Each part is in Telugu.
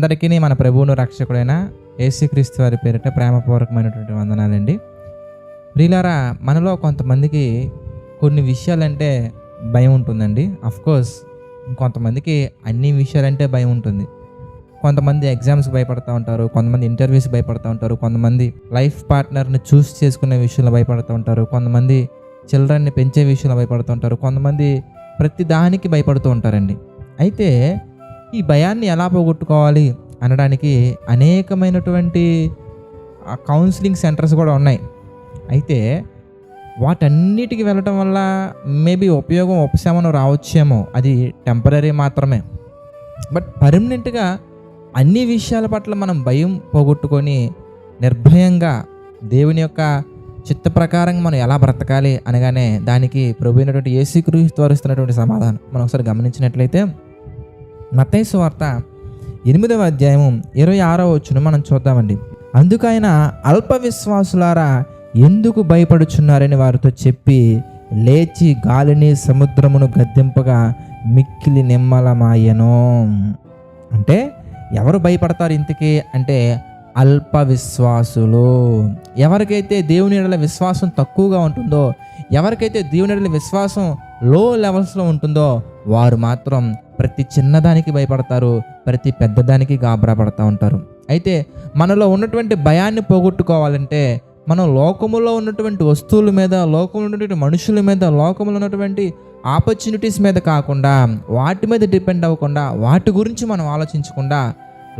అందరికీ మన ప్రభువును రక్షకుడైన యేసుక్రీస్తు వారి పేరిట ప్రేమపూర్వకమైనటువంటి వందనాలండి. ప్రియులారా, మనలో కొంతమందికి కొన్ని విషయాలంటే భయం ఉంటుందండి. అఫ్కోర్స్ కొంతమందికి అన్ని విషయాలంటే భయం ఉంటుంది. కొంతమంది ఎగ్జామ్స్కి భయపడుతూ ఉంటారు, కొంతమంది ఇంటర్వ్యూస్కి భయపడుతూ ఉంటారు, కొంతమంది లైఫ్ పార్ట్నర్ని చూస్ చేసుకునే విషయంలో భయపడుతూ ఉంటారు, కొంతమంది చిల్డ్రన్ని పెంచే విషయంలో భయపడుతూ ఉంటారు, కొంతమంది ప్రతి దానికి భయపడుతూ ఉంటారండి. అయితే ఈ భయాన్ని ఎలా పోగొట్టుకోవాలి అనడానికి అనేకమైనటువంటి కౌన్సిలింగ్ సెంటర్స్ కూడా ఉన్నాయి. అయితే వాటన్నిటికి వెళ్ళటం వల్ల మేబీ ఉపశమనం రావచ్చేమో, అది టెంపరీ మాత్రమే. బట్ పర్మనెంట్గా అన్ని విషయాల పట్ల మనం భయం పోగొట్టుకొని నిర్భయంగా దేవుని యొక్క చిత్త ప్రకారంగా మనం ఎలా బ్రతకాలి అనగానే దానికి ప్రభు అయినటువంటి యేసుక్రీస్తు వారు ఇస్తున్నటువంటి సమాధానం మనం ఒకసారి గమనించినట్లయితే మత్తయి సువార్త 8వ అధ్యాయము 26వ వచనం మనం చూద్దామండి. అందుకైన అల్ప విశ్వాసులారా ఎందుకు భయపడుచున్నారని వారితో చెప్పి లేచి గాలిని సముద్రమును గద్దింపగా మిక్కిలి నిమ్మలమాయెను. అంటే ఎవరు భయపడతారు ఇంతకీ అంటే అల్ప విశ్వాసులు. ఎవరికైతే దేవుని యెడల విశ్వాసం తక్కువగా ఉంటుందో, ఎవరికైతే దేవుని యెడల విశ్వాసం లో లెవెల్స్లో ఉంటుందో వారు మాత్రం ప్రతి చిన్నదానికి భయపడతారు, ప్రతి పెద్దదానికి గాబరా పడుతూ ఉంటారు. అయితే మనలో ఉన్నటువంటి భయాన్ని పోగొట్టుకోవాలంటే మనం లోకములో ఉన్నటువంటి వస్తువుల మీద, లోకంలో ఉన్నటువంటి మనుషుల మీద, లోకంలో ఉన్నటువంటి ఆపర్చునిటీస్ మీద కాకుండా, వాటి మీద డిపెండ్ అవ్వకుండా, వాటి గురించి మనం ఆలోచించకుండా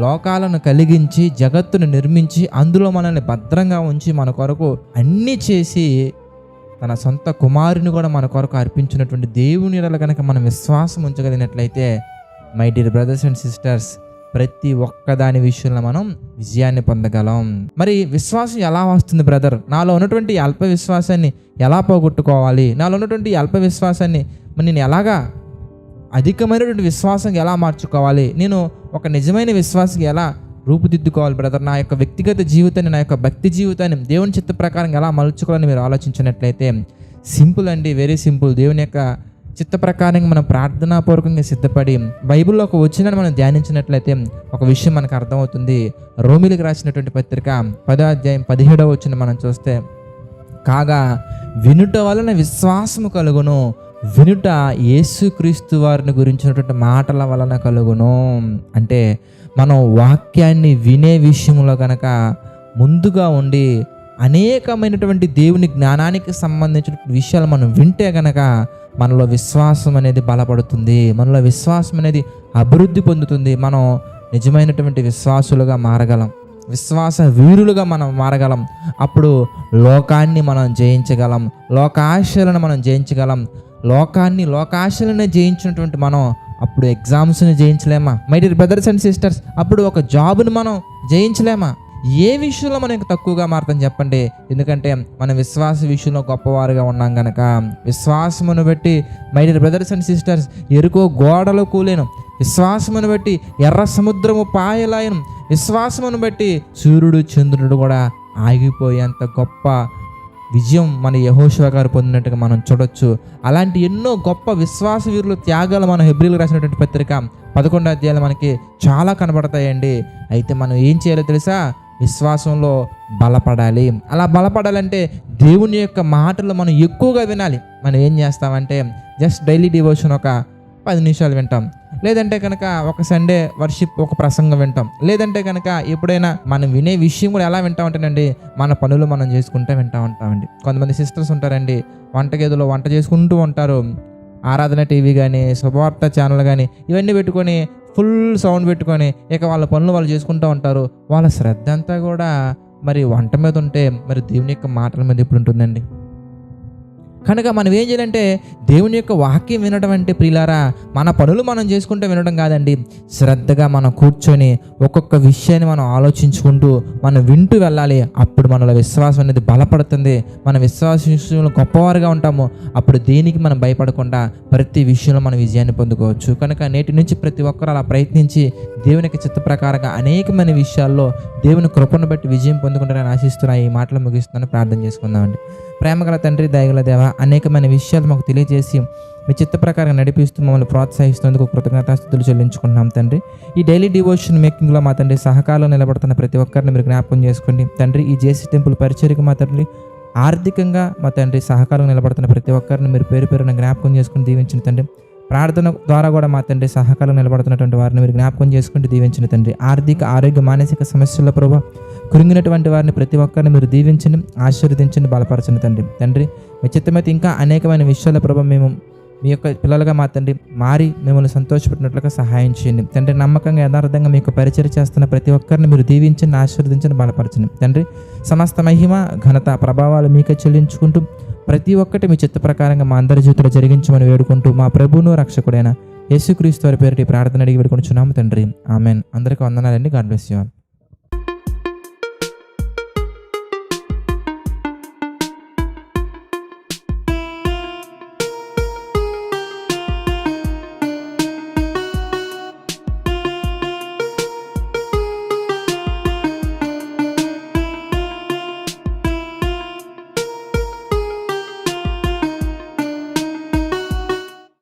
లోకాలను కలిగించి జగత్తును నిర్మించి అందులో మనల్ని భద్రంగా ఉంచి మన కొరకు అన్నీ చేసి తన సొంత కుమారుని కూడా మన కొరకు అర్పించినటువంటి దేవుని యెడల కనుక మనం విశ్వాసం ఉంచగలిగినట్లయితే my dear brothers and sisters, ప్రతి ఒక్కదాని విషయంలో మనం విజయాన్ని పొందగలం. మరి విశ్వాసం ఎలా వస్తుంది బ్రదర్? నాలో ఉన్నటువంటి అల్ప విశ్వాసాన్ని ఎలా పోగొట్టుకోవాలి? నాలో ఉన్నటువంటి అల్ప విశ్వాసాన్ని నేను ఎలాగా అధికమైనటువంటి విశ్వాసంగా ఎలా మార్చుకోవాలి? నేను ఒక నిజమైన విశ్వాసంగా ఎలా రూపుదిద్దుకోవాలి బ్రదర్? నా యొక్క వ్యక్తిగత జీవితాన్ని, నా యొక్క భక్తి జీవితాన్ని దేవుని చిత్త ప్రకారం ఎలా మలుచుకోవాలని మీరు ఆలోచించినట్లయితే సింపుల్ అండి, వెరీ సింపుల్. దేవుని యొక్క చిత్త ప్రకారంగా మనం ప్రార్థనాపూర్వకంగా సిద్ధపడి బైబిల్లో ఒక వచనాన్ని మనం ధ్యానించినట్లయితే ఒక విషయం మనకు అర్థమవుతుంది. రోమీలకు రాసినటువంటి పత్రిక 10వ అధ్యాయం 17వ వచనం మనం చూస్తే, కాగా వినుట వలన విశ్వాసము కలుగును, వినుట యేసుక్రీస్తు వారిని గురించినటువంటి మాటల వలన కలుగును. అంటే మనం వాక్యాన్ని వినే విషయంలో కనుక ముందుగా ఉండి అనేకమైనటువంటి దేవుని జ్ఞానానికి సంబంధించిన విషయాలు మనం వింటే కనుక మనలో విశ్వాసం అనేది బలపడుతుంది, మనలో విశ్వాసం అనేది అభివృద్ధి పొందుతుంది. మనం నిజమైనటువంటి విశ్వాసులుగా మారగలం, విశ్వాస వీరులుగా మనం మారగలం. అప్పుడు లోకాన్ని మనం జయించగలం, లోకాశలను మనం జయించగలం. లోకాశలను జయించినటువంటి మనం అప్పుడు ఎగ్జామ్స్ని జయించలేమా? My dear brothers and sisters, అప్పుడు ఒక జాబ్ని మనం జయించలేమా? ఏ విషయంలో మనం తక్కువగా మారుతాం చెప్పండి? ఎందుకంటే మన విశ్వాస విషయంలో గొప్పవారుగా ఉన్నాం కనుక. విశ్వాసమును బట్టి my dear brothers and sisters, ఎరుకో గోడలు కూలేను, విశ్వాసమును బట్టి ఎర్ర సముద్రము పాయలాయను, విశ్వాసమును బట్టి సూర్యుడు చంద్రుడు కూడా ఆగిపోయేంత గొప్ప విజయం మన యెహోషువ గారు పొందినట్టుగా మనం చూడొచ్చు. అలాంటి ఎన్నో గొప్ప విశ్వాస వీరుల త్యాగాలు మన హెబ్రీలకు రాసినటువంటి పత్రిక 11వ అధ్యాయాలు మనకి చాలా కనబడతాయండి. అయితే మనం ఏం చేయాలో తెలుసా? విశ్వాసంలో బలపడాలి. అలా బలపడాలంటే దేవుని యొక్క మాటలు మనం ఎక్కువగా వినాలి. మనం ఏం చేస్తామంటే జస్ట్ డైలీ డివోషన్ ఒక 10 నిమిషాలు వింటాం, లేదంటే కనుక ఒక సండే వర్షిప్ ఒక ప్రసంగం వింటాం, లేదంటే కనుక ఎప్పుడైనా మనం వినే విషయం కూడా ఎలా వింటా ఉంటానండి, మన పనులు మనం చేసుకుంటూ వింటూ ఉంటామండి. కొంతమంది సిస్టర్స్ ఉంటారండి, వంటగదిలో వంట చేసుకుంటూ ఉంటారు, ఆరాధన టీవీ కానీ శుభవార్త ఛానల్ కానీ ఇవన్నీ పెట్టుకొని ఫుల్ సౌండ్ పెట్టుకొని ఇక వాళ్ళ పనులు వాళ్ళు చేసుకుంటూ ఉంటారు. వాళ్ళ శ్రద్ధ అంతా కూడా మరి వంట మీద ఉంటే మరి దేవుని యొక్క మాటల మీద ఎప్పుడు ఉంటుందండి? కనుక మనం ఏం చేయాలంటే దేవుని యొక్క వాక్యం వినడం అంటే ప్రియులారా మన పనులు మనం చేసుకుంటూ వినడం కాదండి. శ్రద్ధగా మనం కూర్చొని ఒక్కొక్క విషయాన్ని మనం ఆలోచించుకుంటూ మనం వింటూ వెళ్ళాలి. అప్పుడు మనలో విశ్వాసం అనేది బలపడుతుంది, మన విశ్వాస విషయంలో గొప్పవారుగా ఉంటాము. అప్పుడు దేనికి మనం భయపడకుండా ప్రతి విషయంలో మనం విజయాన్ని పొందుకోవచ్చు. కనుక నేటి నుంచి ప్రతి ఒక్కరు అలా ప్రయత్నించి దేవుని యొక్క చిత్త ప్రకారంగా అనేకమైన విషయాల్లో దేవుని కృపను బట్టి విజయం పొందుకుంటారని ఆశిస్తున్నా. ఈ మాటలు ముగిస్తున్నాను, ప్రార్థన చేసుకుందామండి. ప్రేమగల తండ్రి, దయగల దేవ, అనేకమైన విషయాలు మాకు తెలియజేసి మీ చిత్త ప్రకారం నడిపిస్తూ మమ్మల్ని ప్రోత్సహిస్తున్నందుకు కృతజ్ఞతాస్తుతులు చెల్లించుకుంటున్నాం తండ్రి. ఈ డైలీ డివోషన్ మేకింగ్లో మా తండ్రి సహకారంలో నిలబడుతున్న ప్రతి ఒక్కరిని మీరు జ్ఞాపకం చేసుకోండి తండ్రి. ఈ జేసీ టెంపుల్ పరిచర్యకు మా తండ్రి ఆర్థికంగా మా తండ్రి సహకారం నిలబడుతున్న ప్రతి ఒక్కరిని మీరు పేరు పేరున జ్ఞాపకం చేసుకుని దీవించిన తండ్రి. ప్రార్థన ద్వారా కూడా మా తండ్రి సహకారం నిలబడుతున్నటువంటి వారిని మీరు జ్ఞాపకం చేసుకుంటూ దీవించిన తండ్రి. ఆర్థిక ఆరోగ్య మానసిక సమస్యల ప్రభావ కృంగినటువంటి వారిని ప్రతి ఒక్కరిని మీరు దీవించండి, ఆశీర్వదించండి, బలపరచండి తండ్రి. మీ చిత్తమైతే ఇంకా అనేకమైన విషయాల ప్రభావం మేము మీ యొక్క పిల్లలుగా మా తండ్రి మారి మిమ్మల్ని సంతోషపెట్టినట్లుగా సహాయం చేయండి తండ్రి. నమ్మకంగా యథార్థంగా మీకు పరిచయం చేస్తున్న ప్రతి ఒక్కరిని మీరు దీవించండి, ఆశీర్వదించండి, బలపరచండి తండ్రి. సమస్త మహిమ ఘనత ప్రభావాలు మీకే చెల్లించుకుంటూ ప్రతి ఒక్కటి మీ చిత్త ప్రకారంగా మా అందరి జీవితంలో జరిగించమని వేడుకుంటూ మా ప్రభువును రక్షకుడైన యేసుక్రీస్తు వారి పేరిట ప్రార్థన అడిగి వేడుకొనిచున్నాము తండ్రి. ఆమెన్. అందరికీ వందనాలండి. God bless you all.